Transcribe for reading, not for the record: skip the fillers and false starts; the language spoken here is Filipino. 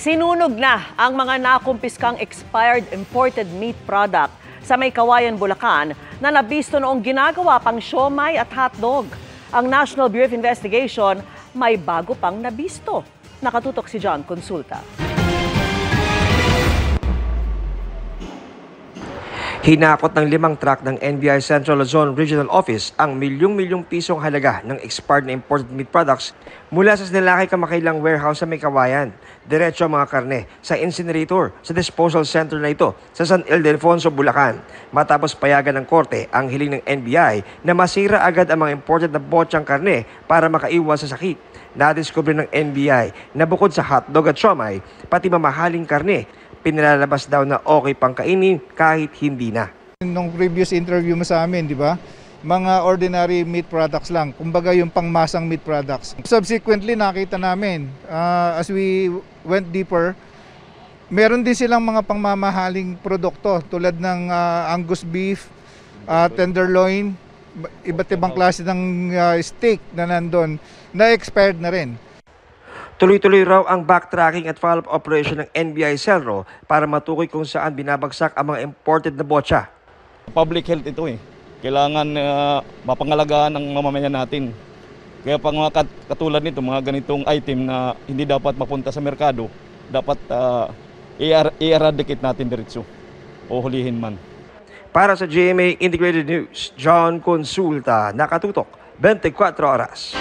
Sinunog na ang mga nakumpiskang expired imported meat product sa May Kawayan, Bulacan na nabisto noong ginagawa pang siomai at hotdog. Ang National Bureau of Investigation may bago pang nabisto. Nakatutok si John Consulta. Hinakot ng 5 truck ng NBI Central Luzon Regional Office ang milyong-milyong pisong halaga ng expired na imported meat products mula sa sinalakay kamakailang warehouse sa May Kawayan. Diretso ang mga karne sa incinerator sa disposal center na ito sa San Ildefonso, Bulacan. Matapos payagan ng korte ang hiling ng NBI na masira agad ang mga imported na botsang karne para makaiwas sa sakit. Nadiskubre ng NBI na bukod sa hotdog at siomai, pati mamahaling karne, pinilalabas daw na okay pang kainin kahit hindi na. Nung previous interview mo sa amin, di ba? Mga ordinary meat products lang. Kumbaga yung pangmasang meat products. Subsequently, nakita namin, as we went deeper, meron din silang mga pangmamahaling produkto tulad ng Angus beef, tenderloin, iba't ibang klase ng steak na nandun, na expired na rin. Tuloy-tuloy raw ang backtracking at follow-up operation ng NBI Celro para matukoy kung saan binabagsak ang mga imported na botsa. Public health ito eh. Kailangan mapangalagaan ng mamamayan natin. Kaya pang mga katulad nito, mga ganitong item na hindi dapat mapunta sa merkado, dapat i-eradicate natin diretso o hulihin man. Para sa GMA Integrated News, John Consulta, nakatutok 24 oras.